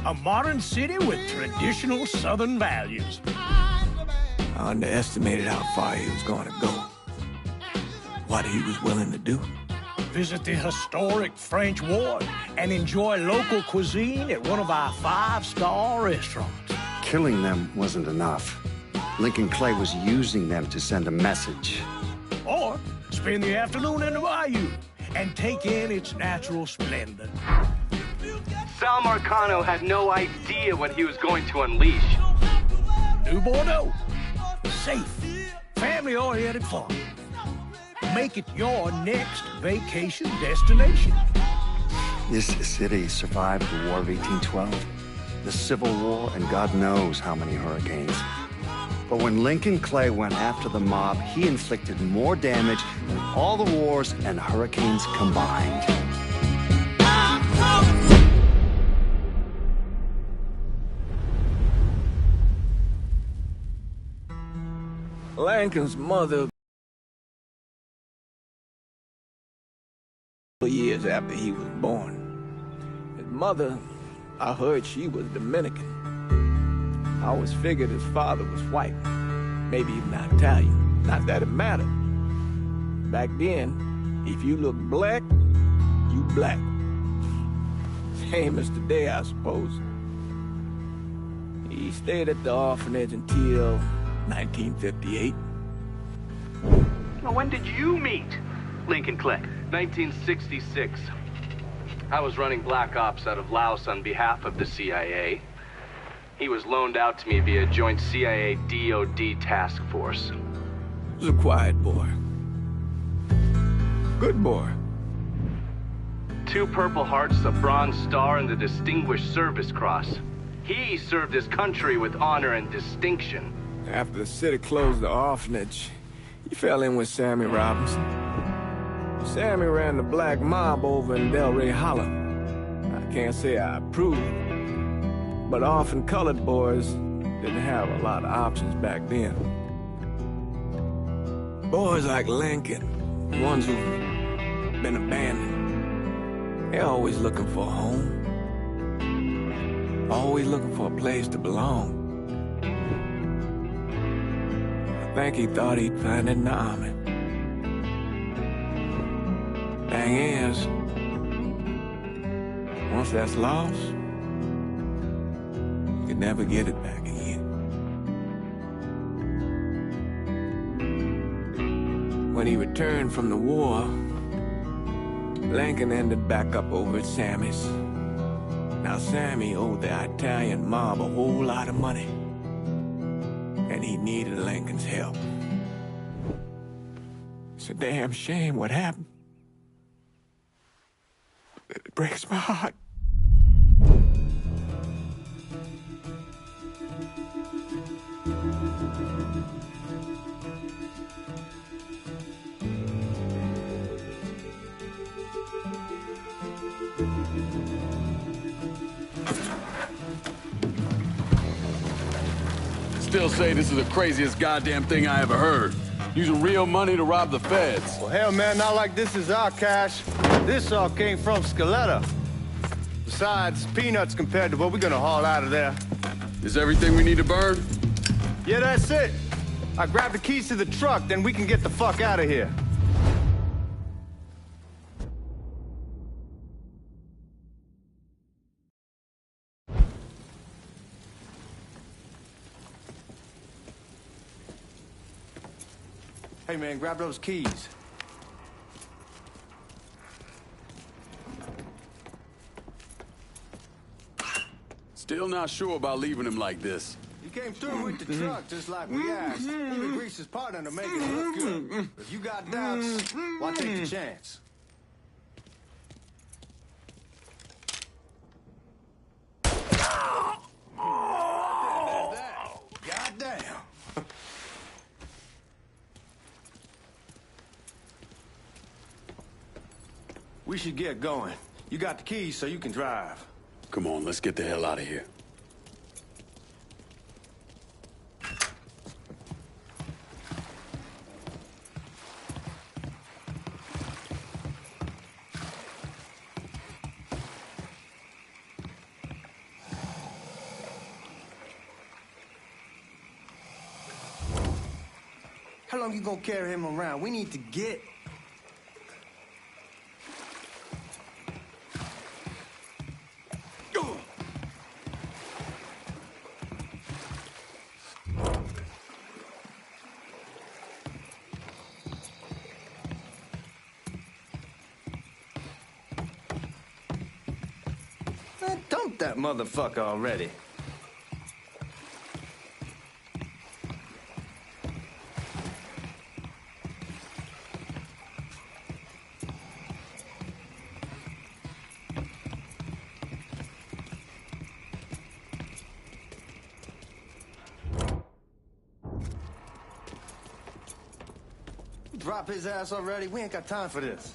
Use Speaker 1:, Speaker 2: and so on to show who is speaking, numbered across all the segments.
Speaker 1: A modern city with traditional Southern values.
Speaker 2: I underestimated how far he was going to go. What he was willing to do.
Speaker 1: Visit the historic French Ward and enjoy local cuisine at one of our 5-star restaurants.
Speaker 3: Killing them wasn't enough. Lincoln Clay was using them to send a message.
Speaker 1: Or spend the afternoon in the bayou and take in its natural splendor.
Speaker 4: Sal Marcano had no idea what he was going to unleash.
Speaker 1: New Bordeaux. Safe, family-oriented fun. Make it your next vacation destination.
Speaker 3: This city survived the War of 1812, the Civil War, and God knows how many hurricanes. But when Lincoln Clay went after the mob, he inflicted more damage than all the wars and hurricanes combined.
Speaker 2: Lincoln's mother, years after he was born. His mother, I heard she was Dominican. I always figured his father was white, maybe even Italian. Not that it mattered. Back then, if you looked black, you black. Same as today, I suppose. He stayed at the orphanage until 1958.
Speaker 4: Now, when did you meet Lincoln Clay? 1966. I was running Black Ops out of Laos on behalf of the CIA. He was loaned out to me via joint CIA-DOD task force.
Speaker 2: He was a quiet boy. Good boy.
Speaker 4: 2 Purple Hearts, a Bronze Star, and the Distinguished Service Cross. He served his country with honor and distinction.
Speaker 2: After the city closed the orphanage, he fell in with Sammy Robinson. Sammy ran the black mob over in Delray Hollow. I can't say I approve, but orphan colored boys didn't have a lot of options back then. Boys like Lincoln, the ones who've been abandoned, they're always looking for a home. Always looking for a place to belong. I think he thought he'd find it in the army. Thing is, once that's lost, you can never get it back again. When he returned from the war, Lincoln ended back up over at Sammy's. Now Sammy owed the Italian mob a whole lot of money, and he needed Lincoln's help. It's a damn shame what happened. It breaks my heart.
Speaker 5: Still say this is the craziest goddamn thing I ever heard. Using real money to rob the feds.
Speaker 6: Well, hell, man, not like this is our cash. This all came from Scaletta. Besides, peanuts compared to what we're gonna haul out of there.
Speaker 5: Is everything we need to burn?
Speaker 6: Yeah, that's it. I grabbed the keys to the truck, then we can get the fuck out of here. Hey, man, grab those keys.
Speaker 5: Still not sure about leaving him like this.
Speaker 6: You came through with the truck just like we asked. Even greased his partner to make it look good. If you got doubts, why take the chance? Goddamn. We should get going. You got the keys so you can drive.
Speaker 5: Come on, let's get the hell out of here.
Speaker 6: How long you gonna carry him around? We need to get... Man, dump that motherfucker already. Drop his ass already? We ain't got time for this.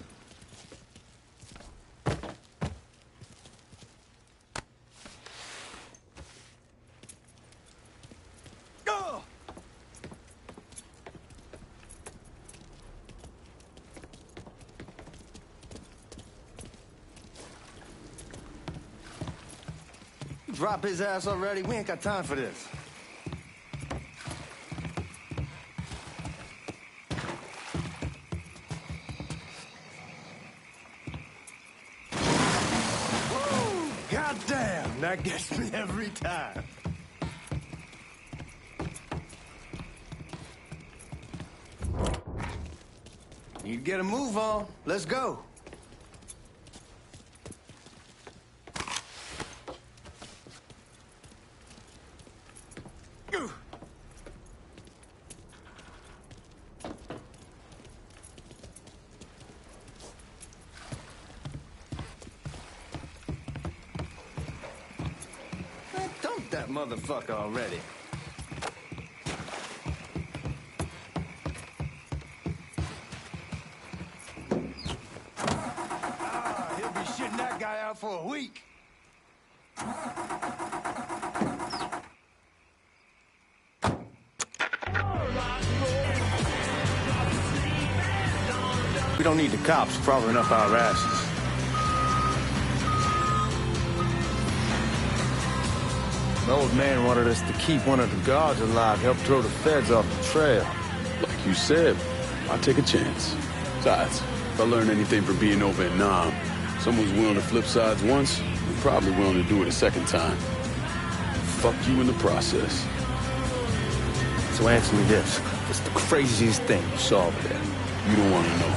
Speaker 6: Go! Drop his ass already? We ain't got time for this. Goddamn, that gets me every time. You get a move on. Let's go. Dump that motherfucker already. He'll be shitting that guy out for a week. We don't need the cops crawling up our asses. The old man wanted us to keep one of the guards alive, help throw the feds off the trail.
Speaker 5: Like you said, I'll take a chance. Besides, if I learn anything from being over in Nam, someone's willing to flip sides once, they're probably willing to do it a second time. Fuck you in the process.
Speaker 6: So answer me this. What's the craziest thing you saw over there?
Speaker 5: You don't want to know.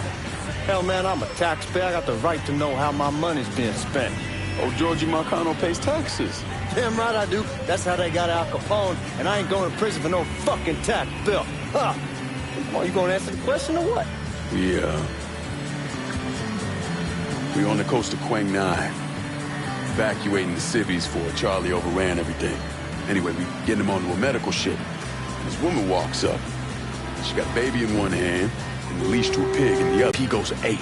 Speaker 6: Hell, man, I'm a taxpayer. I got the right to know how my money's being spent.
Speaker 5: Oh, Georgie Marcano pays taxes.
Speaker 6: Damn right I do. That's how they got Al Capone, and I ain't going to prison for no fucking tax bill. Huh? Come on, you gonna answer the question or what?
Speaker 5: Yeah. We're on the coast of Quang Nai, evacuating the civvies for Charlie overran everything. Anyway, we getting him onto a medical ship. This woman walks up. She got a baby in one hand and the leash to a pig in the other. He goes ape.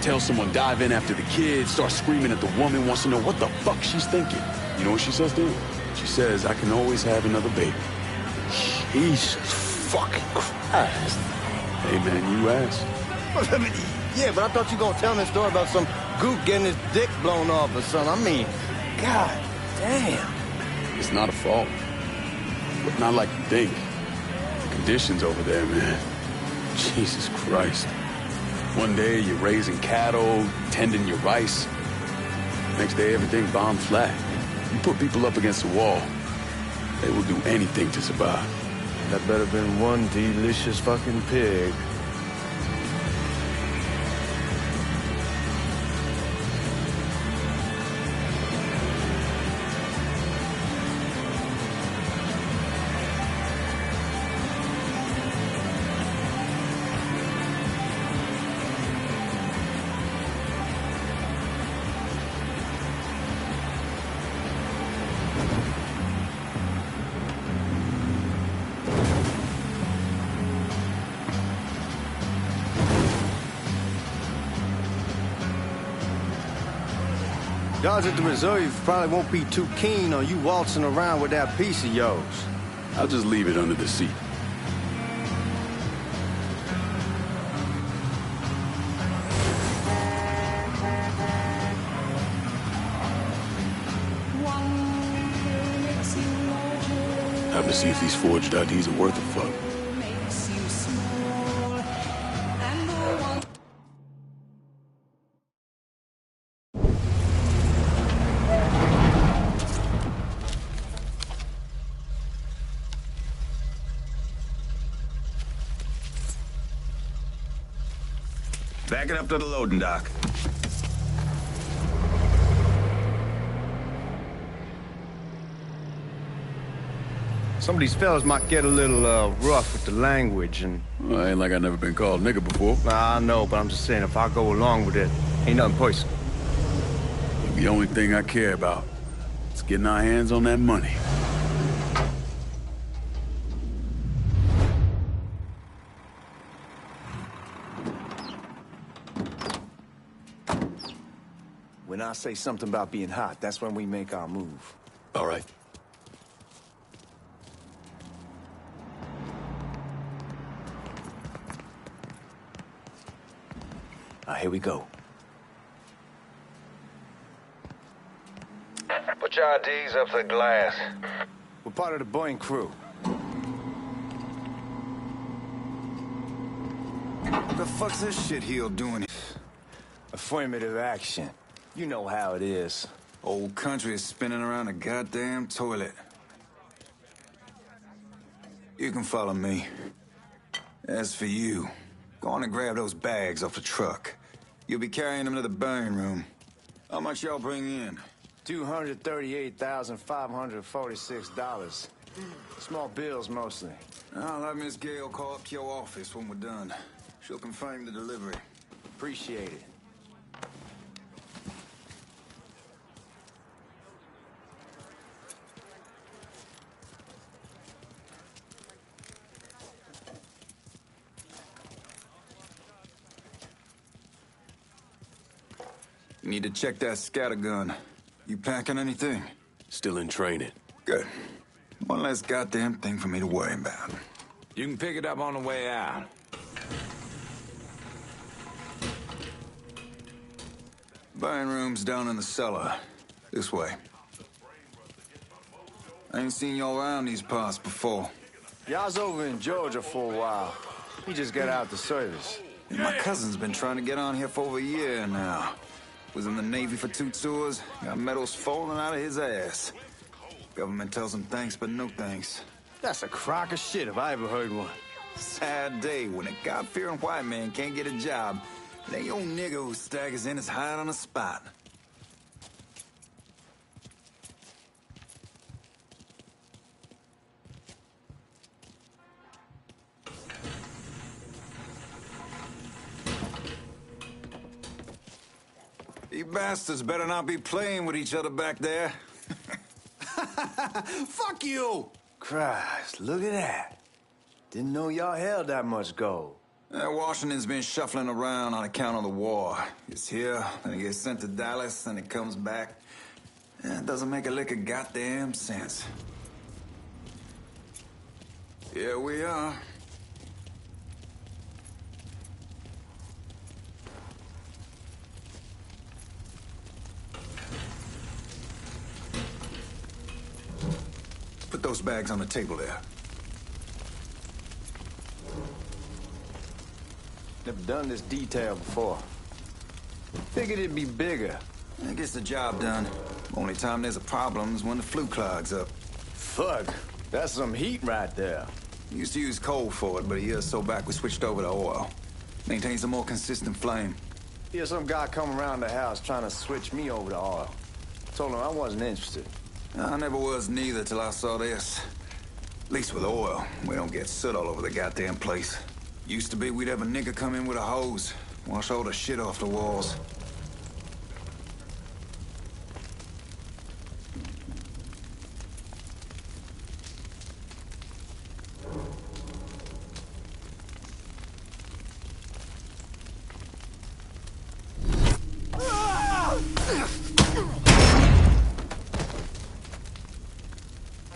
Speaker 5: Tells someone dive in after the kid, starts screaming at the woman, wants to know what the fuck she's thinking. You know what she says to him? She says, I can always have another baby.
Speaker 6: Jesus fucking Christ.
Speaker 5: Hey, man, you asked.
Speaker 6: Yeah, but I thought you gonna tell me a story about some gook getting his dick blown off or something. I mean, God damn.
Speaker 5: It's not a fault. But not like you think. The conditions over there, man. Jesus Christ. One day you're raising cattle, tending your rice. Next day everything bombed flat. You put people up against the wall, they will do anything to survive.
Speaker 6: That better been one delicious fucking pig. Guards at the reserve probably won't be too keen on you waltzing around with that piece of yours.
Speaker 5: I'll just leave it under the seat. Have to see if these forged IDs are worth a fuck.
Speaker 7: Back it up to the loading dock.
Speaker 6: Some of these fellas might get a little rough with the language, and...
Speaker 5: Well, ain't like I never been called nigga before.
Speaker 6: Nah, I know, but I'm just saying, if I go along with it, ain't nothing personal.
Speaker 5: The only thing I care about is getting our hands on that money.
Speaker 2: When I say something about being hot, that's when we make our move.
Speaker 5: All right.
Speaker 2: Here we go.
Speaker 8: Put your IDs up to the glass.
Speaker 2: We're part of the Boeing crew.
Speaker 7: What the fuck's this shitheel doing?
Speaker 2: Affirmative action. You know how it is.
Speaker 7: Old country is spinning around a goddamn toilet. You can follow me. As for you, go on and grab those bags off the truck. You'll be carrying them to the burn room. How much y'all bring in?
Speaker 2: $238,546. Small bills, mostly.
Speaker 7: I'll have Miss Gale call up your office when we're done. She'll confirm the delivery.
Speaker 2: Appreciate it.
Speaker 7: You need to check that scattergun. You packing anything?
Speaker 9: Still in training.
Speaker 7: Good. One less goddamn thing for me to worry about.
Speaker 8: You can pick it up on the way out.
Speaker 7: Burn room's down in the cellar. This way. I ain't seen y'all around these parts before.
Speaker 2: Y'all's over in Georgia for a while. He just got out the service.
Speaker 7: And my cousin's been trying to get on here for over a year now. Was in the Navy for 2 tours, got medals falling out of his ass. Government tells him thanks, but no thanks.
Speaker 2: That's a crock of shit if I ever heard one.
Speaker 7: Sad day when a God-fearing white man can't get a job. And that old nigga who staggers in is hired on the spot. You bastards better not be playing with each other back there.
Speaker 2: Fuck you! Christ, look at that. Didn't know y'all held that much gold.
Speaker 7: Washington's been shuffling around on account of the war. It's here, then it gets sent to Dallas, then it comes back. It doesn't make a lick of goddamn sense. Here we are. Put those bags on the table there.
Speaker 2: Never done this detail before. Figured it'd be bigger.
Speaker 7: It gets the job done. Only time there's a problem is when the flue clogs up.
Speaker 2: Fuck, that's some heat right there.
Speaker 7: Used to use coal for it, but a year or so back we switched over to oil. Maintains a more consistent flame.
Speaker 2: Here's some guy come around the house trying to switch me over to oil. Told him I wasn't interested.
Speaker 7: I never was neither till I saw this. At least with oil, we don't get soot all over the goddamn place. Used to be we'd have a nigga come in with a hose, wash all the shit off the walls.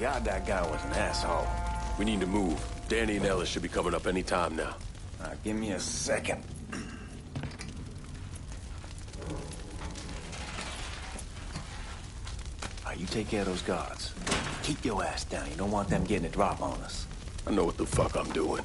Speaker 2: God, that guy was an asshole.
Speaker 9: We need to move. Danny and Ellis should be coming up any time now.
Speaker 2: Give me a second. You take care of those guards. Keep your ass down. You don't want them getting a drop on us.
Speaker 9: I know what the fuck I'm doing.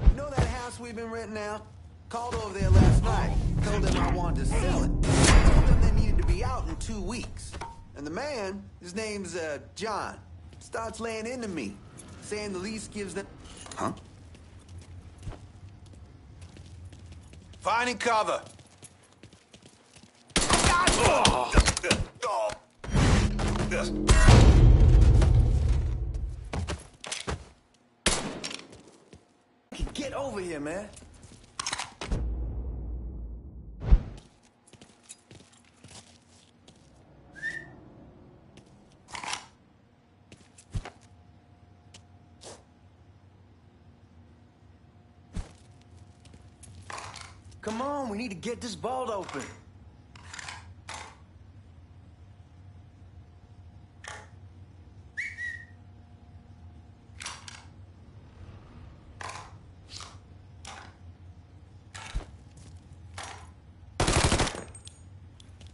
Speaker 10: You know that house we've been renting out? Called over there last night. Told them I wanted to sell it. Told them they needed to be out in 2 weeks. And the man, his name's, John, starts laying into me, saying the lease gives them...
Speaker 7: Huh?
Speaker 8: Finding cover.
Speaker 10: Get over here, man. Come on, we need to get this vault open.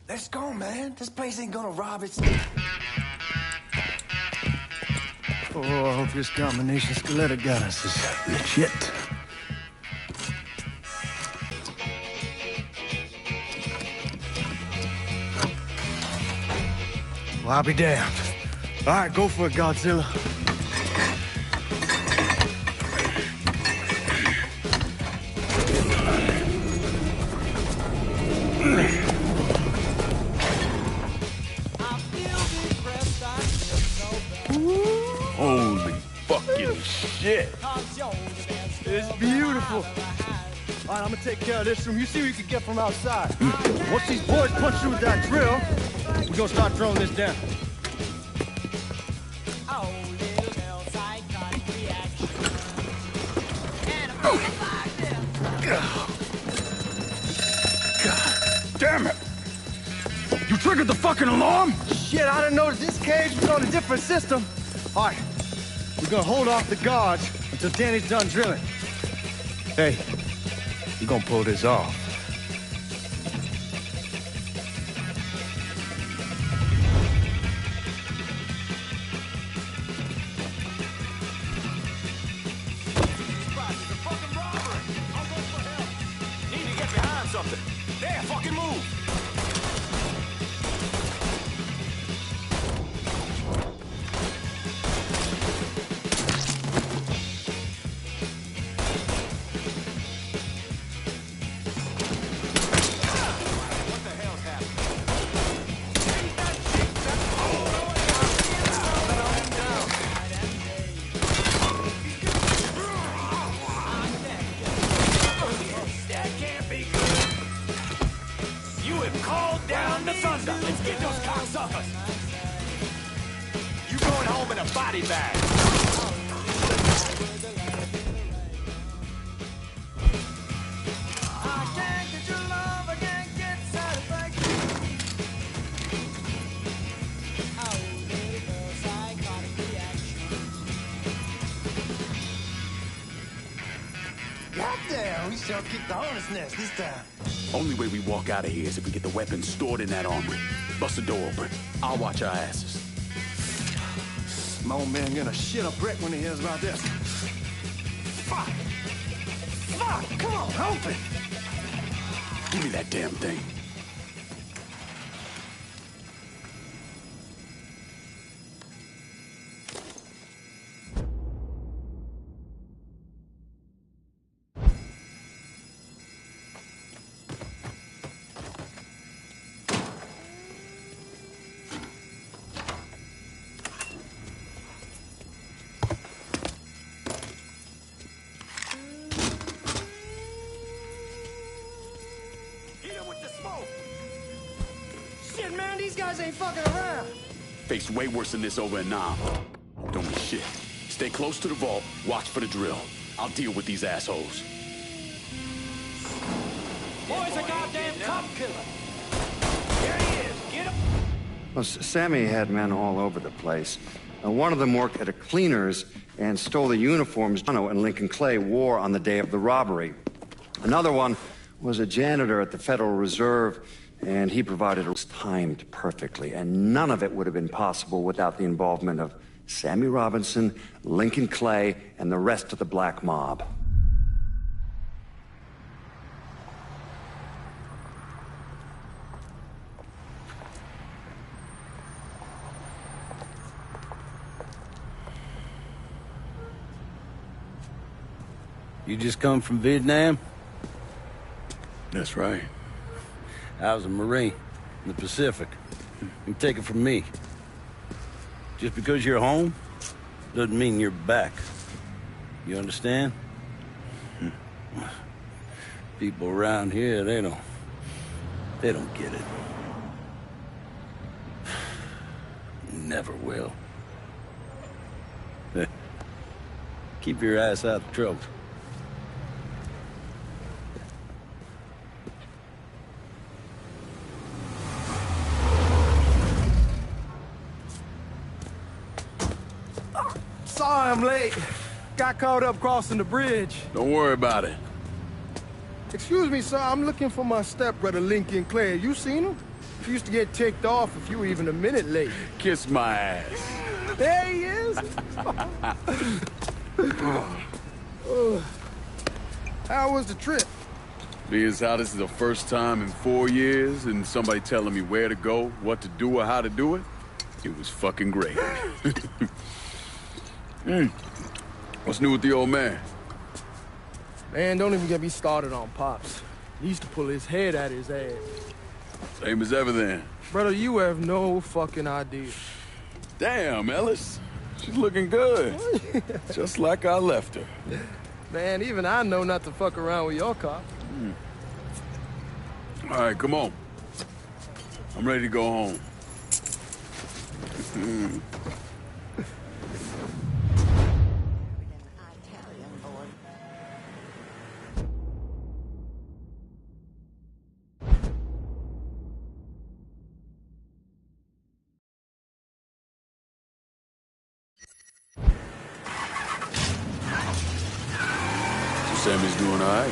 Speaker 10: Let's go, man. This place ain't gonna rob its...
Speaker 1: Oh, I hope this combination Skeletor got us is legit. Well, I'll be damned. All right, go for it, Godzilla.
Speaker 5: Holy fucking shit.
Speaker 1: It's beautiful. All right, I'm gonna take care of this room. You see what you can get from outside. Once these boys punch through with that drill, we're gonna start throwing this down.
Speaker 5: God damn it. You triggered the fucking alarm?
Speaker 1: Shit, I didn't know that this cage was on a different system. All right, we're gonna hold off the guards until Danny's done drilling. Hey, we're gonna pull this off.
Speaker 8: You going home in a body bag.
Speaker 10: Goddamn, we sure kicked the hornet's nest this time.
Speaker 5: Only way we walk out of here is if we get the weapons stored in that armory. Bust the door open. I'll watch our asses.
Speaker 10: My old man gonna shit a brick when he hears about this. Fuck! Fuck! Come on, open!
Speaker 5: Give me that damn thing.
Speaker 1: Shit, man, these guys ain't fucking around.
Speaker 5: Faced way worse than this over in Nam. Don't be shit. Stay close to the vault, watch for the drill. I'll deal with these assholes.
Speaker 1: Boy's a goddamn cop killer. Here he is. Get him.
Speaker 3: Well, Sammy had men all over the place. One of them worked at a cleaner's and stole the uniforms Jono and Lincoln Clay wore on the day of the robbery. Another one was a janitor at the Federal Reserve, and he provided it timed perfectly, and none of it would have been possible without the involvement of Sammy Robinson, Lincoln Clay, and the rest of the black mob.
Speaker 11: You just come from Vietnam?
Speaker 5: That's right.
Speaker 11: I was a Marine in the Pacific. You take it from me. Just because you're home doesn't mean you're back. You understand? People around here, they don't get it. Never will. Keep your ass out of trouble.
Speaker 10: Sorry I'm late. Got caught up crossing the bridge.
Speaker 5: Don't worry about it.
Speaker 10: Excuse me, sir. I'm looking for my stepbrother, Lincoln Clay. You seen him? He used to get ticked off if you were even a minute late.
Speaker 5: Kiss my ass.
Speaker 10: There he is. How was the trip?
Speaker 5: Being as how this is the first time in 4 years and somebody telling me where to go, what to do, or how to do it, it was fucking great. What's new with the old man?
Speaker 10: Man, don't even get me started on Pops. He used to pull his head out his ass.
Speaker 5: Same as ever then.
Speaker 10: Brother, you have no fucking idea.
Speaker 5: Damn, Ellis. She's looking good. Just like I left her.
Speaker 10: Man, even I know not to fuck around with your cop.
Speaker 5: All right, come on. I'm ready to go home. Sammy's doing all right.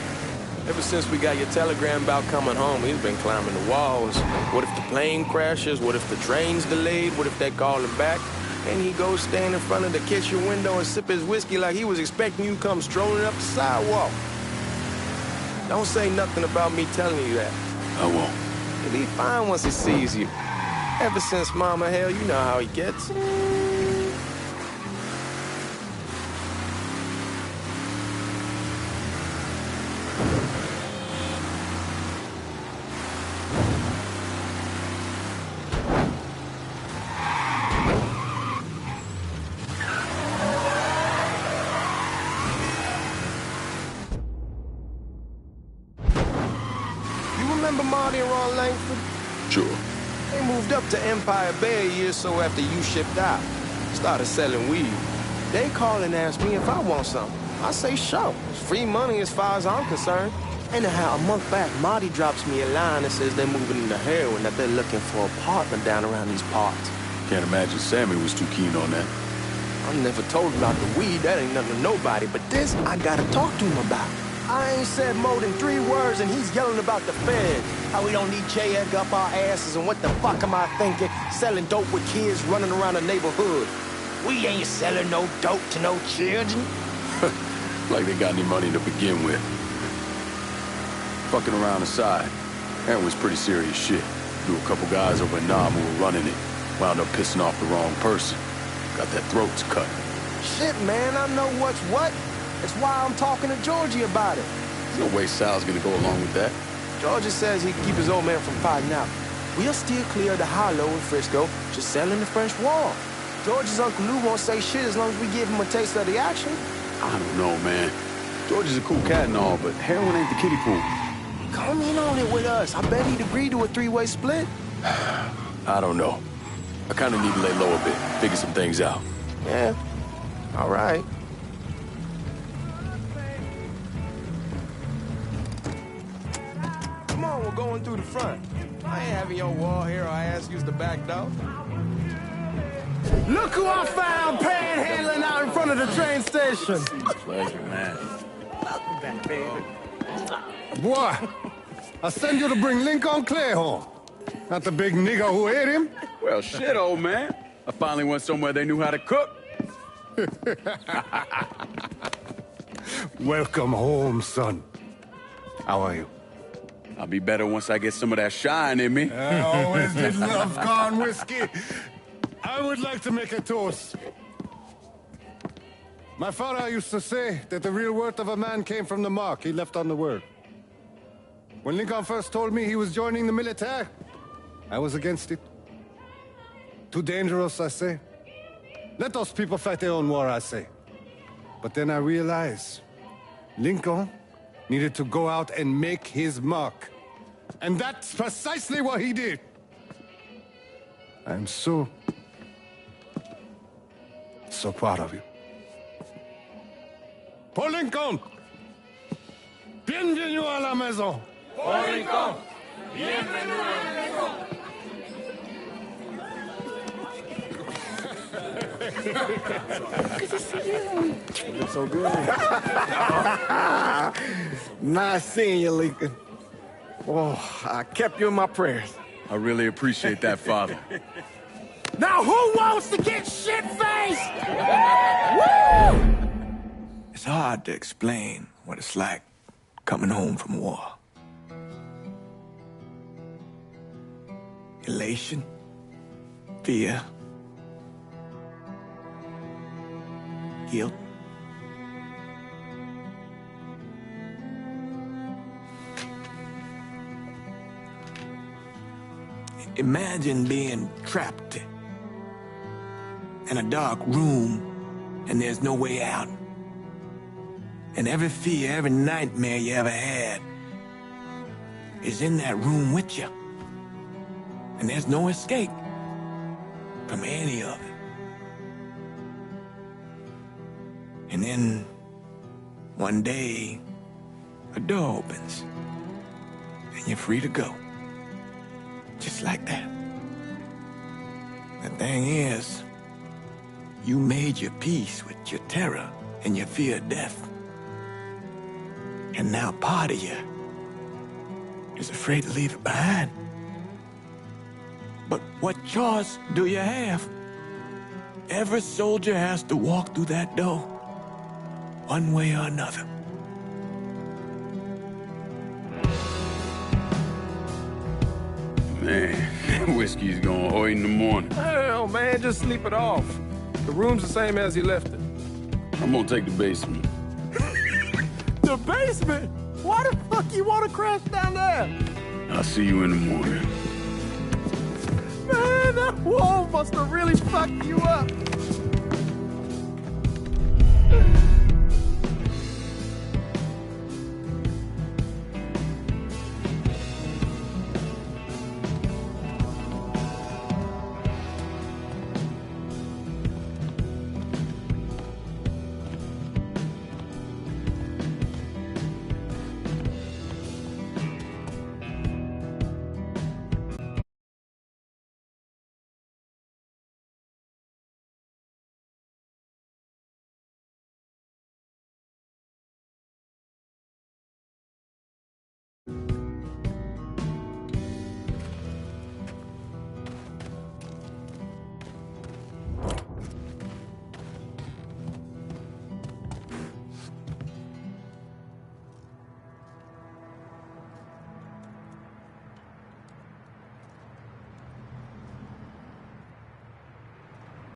Speaker 2: Ever since we got your telegram about coming home, he's been climbing the walls. What if the plane crashes? What if the train's delayed? What if they call him back? And he goes stand in front of the kitchen window and sip his whiskey like he was expecting you to come strolling up the sidewalk. Don't say nothing about me telling you that.
Speaker 5: I won't.
Speaker 2: He'll be fine once he sees you. Ever since Mama, hell, you know how he gets. Remember Marty and Ron Langford?
Speaker 5: Sure.
Speaker 2: They moved up to Empire Bay a year or so after you shipped out. Started selling weed. They call and ask me if I want something. I say sure. It's free money as far as I'm concerned. Anyhow, a month back, Marty drops me a line and says they're moving into heroin, that they're looking for a partner down around these parts.
Speaker 5: Can't imagine Sammy was too keen on that.
Speaker 2: I never told him about the weed. That ain't nothing to nobody. But this, I gotta talk to him about. I ain't said more than 3 words and he's yelling about the Fed. How we don't need J.Egg up our asses and what the fuck am I thinking? Selling dope with kids running around the neighborhood. We ain't selling no dope to no children.
Speaker 5: Like they got any money to begin with. Fucking around aside, heroin's pretty serious shit. Knew a couple guys over in Nam who were running it. Wound up pissing off the wrong person. Got their throats cut.
Speaker 2: Shit, man, I know what's what. That's why I'm talking to Georgie about it.
Speaker 5: There's no way Sal's gonna go along with that.
Speaker 2: Georgie says he can keep his old man from fighting out. We'll still clear the hollow in Frisco, just selling the French wall. George's Uncle Lou won't say shit as long as we give him a taste of the action.
Speaker 5: I don't know, man. George is a cool cat and all, but heroin ain't the kiddie pool.
Speaker 2: Come in on it with us. I bet he'd agree to a 3-way split.
Speaker 5: I don't know. I kind of need to lay low a bit, figure some things out.
Speaker 2: Yeah, all right. Come on, we're going through the front. I ain't having your wall here or I ask use the back door.
Speaker 10: Look who I found panhandling out in front of the train station.
Speaker 5: Pleasure, man.
Speaker 10: Welcome back, baby. Boy, I send you to bring Lincoln Clay home. Not the big nigga who ate him.
Speaker 5: Well, shit, old man. I finally went somewhere they knew how to cook.
Speaker 10: Welcome home, son. How are you?
Speaker 5: I'll be better once I get some of that shine in me.
Speaker 10: I always did love corn whiskey. I would like to make a toast.
Speaker 1: My father used to say that the real worth of a man came from the mark he left on the world. When Lincoln first told me he was joining the military, I was against it. Too dangerous, I say. Let those people fight their own war, I say. But then I realized Lincoln needed to go out and make his mark. And that's precisely what he did. I'm so proud of you. Paul Lincoln! Bienvenue à la maison!
Speaker 10: Paul Lincoln! Bienvenue à la maison!
Speaker 2: Good to see you. You look so good. Nice seeing you, Lincoln. Oh, I kept you in my prayers.
Speaker 5: I really appreciate that, Father.
Speaker 10: Now who wants to get shit-faced?
Speaker 2: Woo! It's hard to explain what it's like coming home from war. Elation, fear, guilt. Imagine being trapped in a dark room and there's no way out. And every fear, every nightmare you ever had is in that room with you. And there's no escape from any of it. And then one day, a door opens and you're free to go. Just like that. The thing is, you made your peace with your terror and your fear of death. And now part of you is afraid to leave it behind. But what choice do you have? Every soldier has to walk through that door, one way or another.
Speaker 5: Man, whiskey's going hoy in the morning.
Speaker 2: Hell, man, just sleep it off. The room's the same as you left it.
Speaker 5: I'm gonna take the basement.
Speaker 2: The basement? Why the fuck you want to crash down there?
Speaker 5: I'll see you in the morning.
Speaker 2: Man, that wall must have really fucked you up.